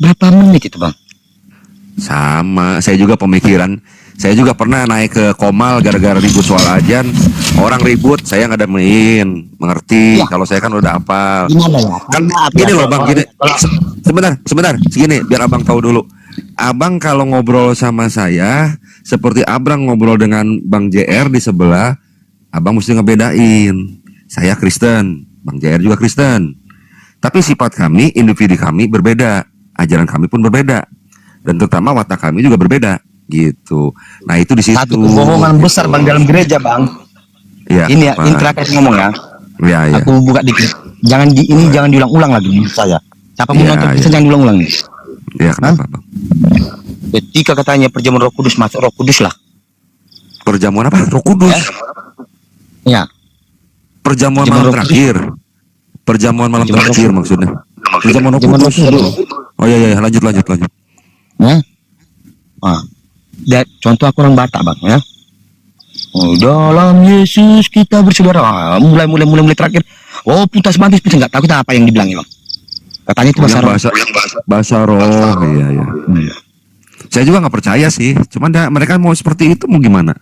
berapa menit itu bang? Sama, saya juga pemikiran. Saya juga pernah naik ke Komal gara-gara ribut soal ajan. Orang ribut, saya ngadamein, mengerti. Ya. Kalau saya kan udah hafal. Gimana ya? Kan gini loh bang, gini. Sebentar, segini biar abang tahu dulu. Abang kalau ngobrol sama saya seperti abang ngobrol dengan Bang JR di sebelah, abang mesti ngebedain. Saya Kristen, Bang JR juga Kristen. Tapi sifat kami, individu kami berbeda, ajaran kami pun berbeda, dan terutama watak kami juga berbeda, gitu. Nah itu di situ. Satu kebohongan besar bang dalam gereja bang. Ya, Ini ya, apa? ini terakhir ngomong ya. Ya. Aku buka dikit. Jangan diulang-ulang lagi di saya. Siapa mau Ya, nonton ya. bisa jangan diulang-ulang nih. Ya kenapa bang? Ketika katanya perjamuan Roh Kudus masuk Roh Kudus lah. Perjamuan apa? Roh Kudus. Ya. Perjamuan Perjamuan malam Roh terakhir. Perjamuan malam Perjamuan terakhir Roh maksudnya. Perjamuan Roh Perjamuan Roh Kudus. Kudus. Oh iya, lanjut. Ya. Contoh aku orang Batak bang ya. Oh, dalam Yesus kita bersaudara. Mulai terakhir. Oh putas mantis nggak tahu kita apa yang dibilangin bang. Katanya itu bahasa roh. Bahasa roh. Iya. Saya juga nggak percaya sih. Cuman mereka mau seperti itu mau gimana?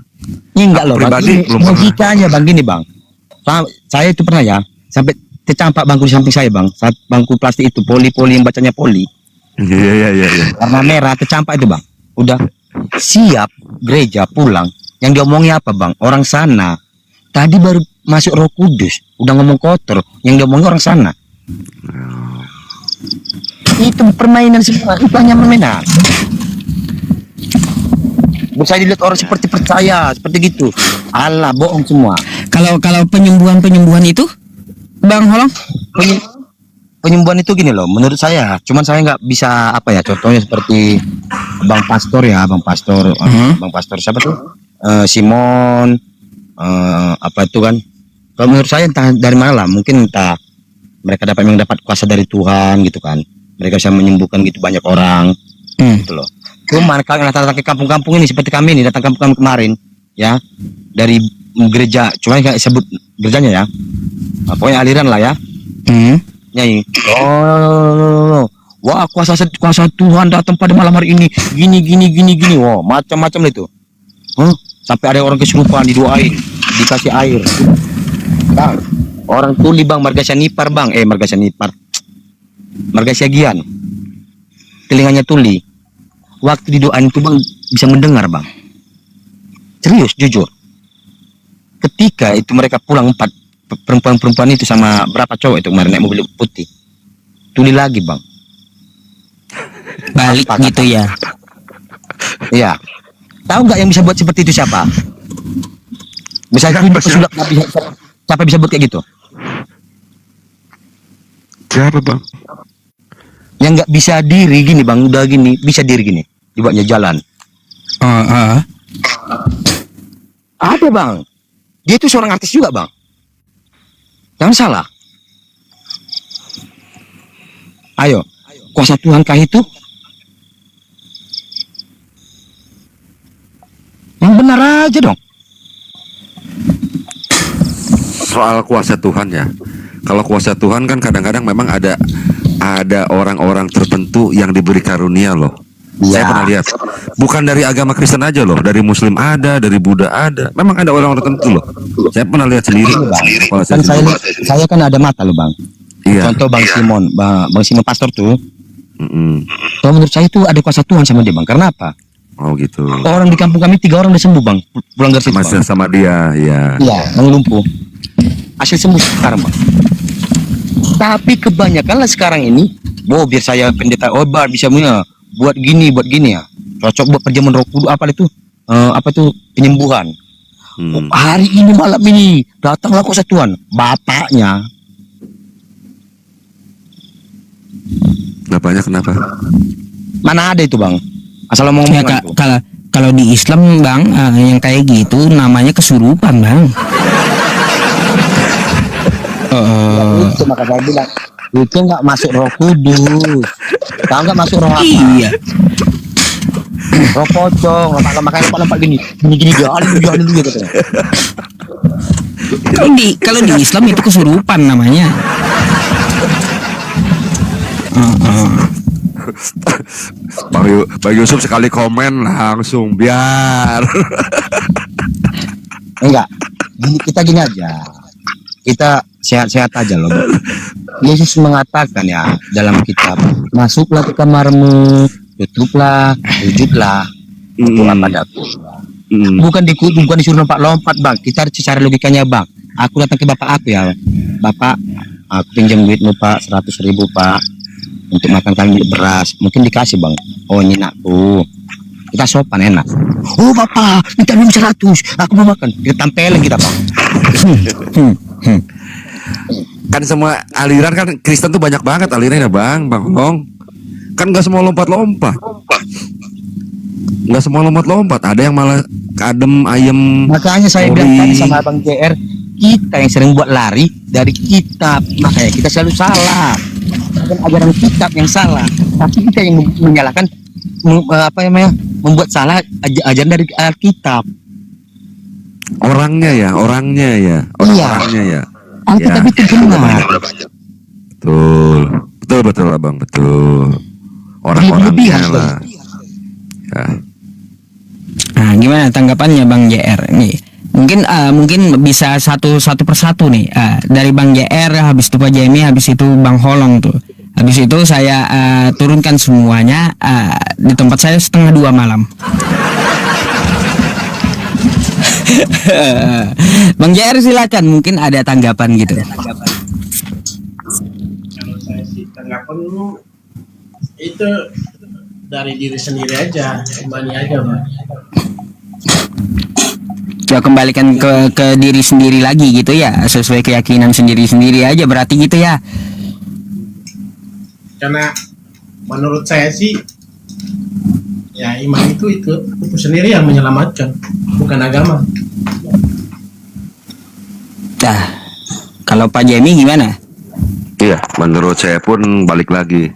Ini enggak loh bang. Pribadi Ini belum pernah. logikanya bang gini bang. Saya itu pernah ya sampai tercampak bangku di samping saya bang. Saat bangku plastik itu poli yang bacanya poli. Iya. Warna merah tercampak itu bang. Udah siap gereja pulang. Yang diomongnya apa bang? Orang sana. Tadi baru masuk Roh Kudus. Udah ngomong kotor. Yang diomongnya orang sana. Itu permainan semua. Itu hanya permainan. Bisa dilihat orang seperti percaya. Seperti gitu. Alah bohong semua. Kalau penyembuhan itu, Bang Holong? Penyembuhan itu gini loh. Menurut saya. Cuman saya nggak bisa apa ya. Contohnya seperti Bang Pastor ya. Bang Pastor siapa tuh? Simon. Apa itu kan? Kalau menurut saya entah dari mana lah. Mungkin entah mereka dapat kuasa dari Tuhan gitu kan. Mereka bisa menyembuhkan gitu banyak orang gitu loh. Cuman kalau datang ke kampung-kampung ini seperti kami ini datang kampung kemarin ya dari gereja, cuma nggak sebut gerejanya ya, pokoknya aliran lah ya. Nyanyi. Wah kuasa Tuhan datang pada malam hari ini gini. Wah macam-macam itu. Sampai ada orang kesurupan didoain, dikasih air. Bang, orang tuli bang, marga Sianipar bang, marga Siagian, telinganya tuli. Waktu didoain itu bang bisa mendengar bang. Serius, jujur. Ketika itu mereka pulang 4 perempuan itu sama berapa cowok itu kemarin naik mobil putih. Tuli lagi bang. Balik Apa gitu kata? ya. Iya. Tahu nggak yang bisa buat seperti itu siapa? Bisa pesulap Nabi. Siapa bisa buat kayak gitu? Siapa bang? Yang nggak bisa diri gini bang, udah gini bisa diri gini, dibuatnya jalan. Ada bang, dia itu seorang artis juga bang. Jangan salah, Ayo, kuasa Tuhan kah itu? Yang benar aja dong. Soal kuasa Tuhan ya. Kalau kuasa Tuhan kan kadang-kadang memang ada orang-orang tertentu yang diberi karunia loh. Saya Ya. pernah lihat. Bukan dari agama Kristen aja loh, dari Muslim ada, dari Buddha ada. Memang ada orang-orang tertentu loh. Saya pernah lihat sendiri. Kalau Kan saya kan ada mata loh bang. Iya. Contoh Bang Simon, Bang Simon pastor tuh. Mm-mm. Kalau menurut saya itu ada kuasa Tuhan sama dia bang. Karena apa? Oh gitu. Orang di kampung kami 3 orang udah sembuh bang. Pulang dari situ Sama, bang. sama dia, ya. Iya, yang lumpuh. Hasil sembuh sekarang bang. Tapi kebanyakan lah sekarang ini, biar saya pendeta obat bisa punya buat gini ya. Cocok buat perjamuan Roh Kudus apa itu? Apa itu penyembuhan. Hmm. Hari ini malam ini datanglah kuasa Tuhan. Bapaknya Kenapa? mana ada itu bang? Asal ngomong Ya, itu. kalau di Islam bang, yang kayak gitu namanya kesurupan bang. Itu maka saya bilang itu nggak masuk Roh Kudus. Tahu nggak masuk roh apa? Iya. Roh pocong, lompat gini dia haleluya katanya. Kalau di Islam itu kesurupan namanya. Bang Yusuf sekali komen langsung biar. Enggak, gini aja. Kita sehat-sehat aja loh. Bang. Yesus mengatakan ya dalam kitab, masuklah ke kamarmu, tutuplah, sujudlah, berdoa padaku. Bukan disuruh lompat-lompat bang. Kita harus secara logikanya bang. Aku datang ke bapak aku ya, bapak, aku pinjam duitmu pak, 100.000 pak, untuk makan kami beras. Mungkin dikasih bang. Oh ini nakku. Kita sopan enak. Oh bapak, minta duit 100, aku mau makan. Kita tampelin kita bang. Kan semua aliran kan Kristen tuh banyak banget alirannya Bang Long. Kan nggak semua lompat-lompat. Nggak semua lompat-lompat. Ada yang malah adem ayem. Makanya saya hobi. bilang tadi sama Bang JR, kita yang sering buat lari dari kitab, makanya kita selalu salah. Bukan ajaran kitab yang salah, tapi kita yang menyalahkan membuat salah ajaran dari Alkitab. Orangnya ya. Iya. Orangnya ya. Alkitab Ya. itu benar. Betul Abang, betul. Orang-orangnya Berlebihan, lah. Ya. Nah, gimana tanggapannya Bang JR nih? Mungkin bisa satu persatu nih. Dari Bang JR, habis itu Pak Jamie, habis itu Bang Holong tuh. Habis itu saya turunkan semuanya di tempat saya 1:30 malam. Bang JR silakan, mungkin ada tanggapan gitu. Kalau saya sih tanggapan dulu itu dari diri sendiri aja, kembali aja bang. Ya kembalikan ke diri sendiri lagi gitu ya, sesuai keyakinan sendiri-sendiri aja berarti gitu ya. Karena menurut saya sih ya iman itu sendiri yang menyelamatkan, bukan agama. Nah, kalau Pak Jamie gimana? Iya, menurut saya pun balik lagi.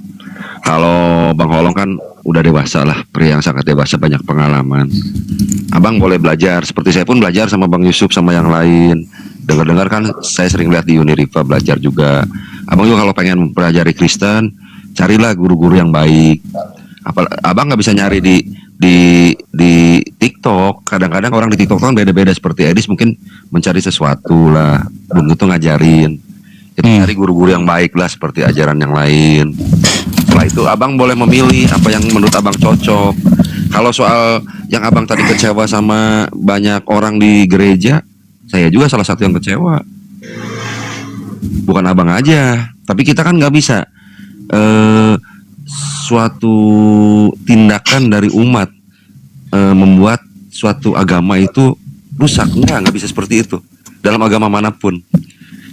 Kalau Bang Holong kan udah dewasa lah, pria yang sangat dewasa, banyak pengalaman. Abang boleh belajar, seperti saya pun belajar sama Bang Yusuf sama yang lain. Dengar-dengar kan saya sering lihat di Uniriva belajar juga. Abang juga kalau pengen mempelajari Kristen, carilah guru-guru yang baik. Abang nggak bisa nyari di TikTok. Kadang-kadang orang di TikTok kan beda-beda, seperti Edis mungkin mencari sesuatu lah, belum tentu ngajarin. Jadi cari guru-guru yang baik lah, seperti ajaran yang lain. Setelah itu abang boleh memilih apa yang menurut abang cocok. Kalau soal yang abang tadi kecewa sama banyak orang di gereja, saya juga salah satu yang kecewa. Bukan abang aja, tapi kita kan nggak bisa suatu tindakan dari umat membuat suatu agama itu rusak. Nggak bisa seperti itu dalam agama manapun.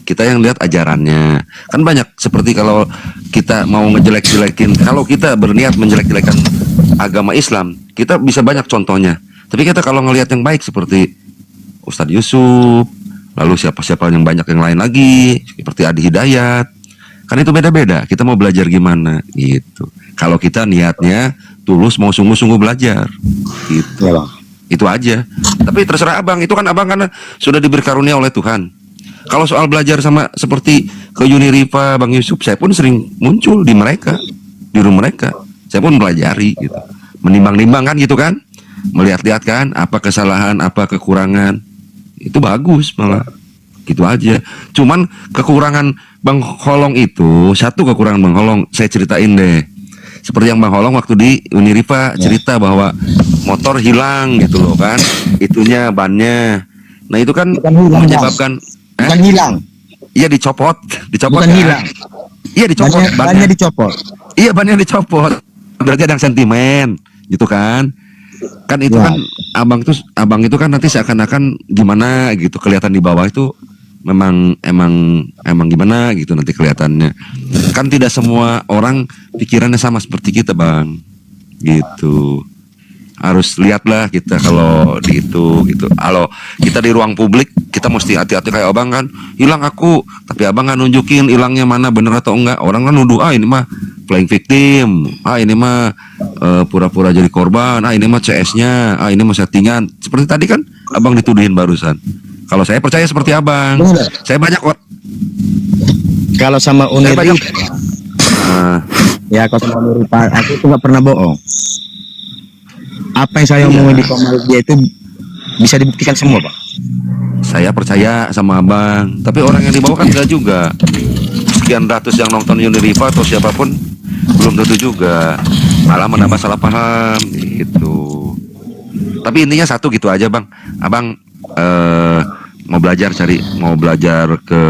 Kita yang lihat ajarannya. Kan banyak seperti kalau kita mau ngejelek-jelekin, kalau kita berniat menjelek-jelekan agama Islam, kita bisa banyak contohnya. Tapi kita kalau ngelihat yang baik seperti Ustadz Yusuf, lalu siapa-siapa yang banyak yang lain lagi, seperti Adi Hidayat, Kan itu beda-beda. Kita mau belajar gimana gitu. Kalau kita niatnya tulus mau sungguh-sungguh belajar gitu. Ya, Bang. Itu aja. Tapi terserah abang. Itu kan abang karena sudah diberi karunia oleh Tuhan. Kalau soal belajar sama seperti ke Uniriva, Bang Yusuf, saya pun sering muncul di mereka, di rumah mereka. Saya pun pelajari gitu. Menimbang-nimbang kan gitu kan. Melihat-lihat kan apa kesalahan, apa kekurangan. Itu bagus malah. Gitu aja. Cuman kekurangan Bang Holong itu, satu kekurangan Bang Holong, saya ceritain deh. Seperti yang Bang Holong waktu di Uniriva cerita bahwa motor hilang gitu loh kan. Itunya bannya. Nah itu kan Bukan hilang, menyebabkan Bukan hilang, iya dicopot bukan kan? hilang. Iya dicopot Bannya dicopot. Iya bannya dicopot. Berarti ada yang sentimen gitu kan. Kan itu Ya. kan abang itu kan nanti seakan-akan gimana gitu kelihatan di bawah itu emang gimana gitu nanti kelihatannya. Kan tidak semua orang pikirannya sama seperti kita, Bang. Gitu. Harus lihatlah kita kalau di itu gitu. Kalau kita di ruang publik kita mesti hati-hati kayak abang kan. Hilang aku, tapi abang nggak nunjukin hilangnya mana bener atau enggak. Orang kan nuduh ini mah playing victim, ini mah pura-pura jadi korban, ini mah CS-nya, ini mah settingan. Seperti tadi kan abang dituduhin barusan. Kalau saya percaya seperti abang. Bener. Saya banyak Kalau sama saya banyak Uniriva, Nah, ya kalau sama Uniriva, aku tuh nggak pernah bohong. Apa yang saya omongin di Komal dia itu bisa dibuktikan semua, Pak. saya percaya sama abang. Tapi orang yang dibawa kan enggak juga. Sekian ratus yang nonton Uniriva atau siapapun belum tentu juga. Malah menambah salah paham gitu. Tapi intinya satu gitu aja, Bang. Abang mau belajar ke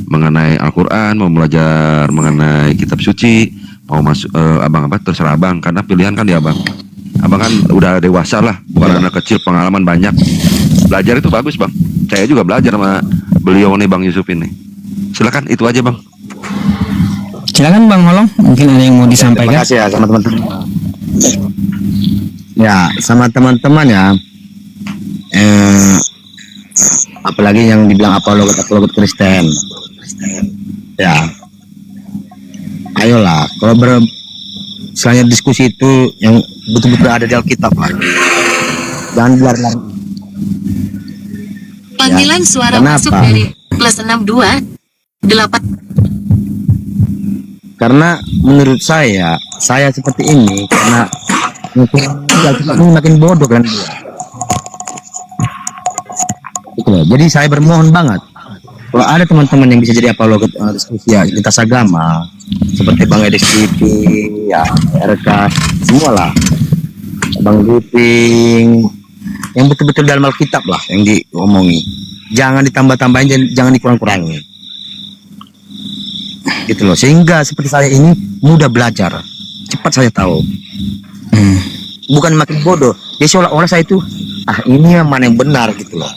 mengenai Al-Qur'an, mau belajar mengenai kitab suci, mau masuk abang apa terserah abang karena pilihan kan di abang. Abang kan udah dewasa lah, bukan anak kecil, pengalaman banyak. Belajar itu bagus, Bang. Saya juga belajar sama beliau nih, Bang Yusuf ini. Silakan, itu aja, Bang. Silakan Bang Holong, mungkin ada yang mau Terima disampaikan. kasih ya sama teman-teman. Ya, sama teman-teman ya. Apalagi yang dibilang apologet Kristen. Ya. Ayolah, kalau misalnya diskusi itu yang betul-betul ada di Alkitab lah. Jangan lari-lari. Panggilan suara Kenapa? masuk dari +62 8. Karena menurut saya seperti ini karena ini makin bodoh kan dia. Gitu loh. Jadi saya bermohon banget kalau ada teman-teman yang bisa jadi apologet diskusi ya lintas agama seperti Bang Edis TV ya RK semualah Bang Luping yang betul-betul dalam Alkitab lah yang diomongi, jangan ditambah-tambahin, jangan dikurang-kurangi gitu loh, sehingga seperti saya ini mudah belajar, cepat saya tahu. Bukan makin bodoh, ya seolah-olah saya itu ini yang mana yang benar gitu loh.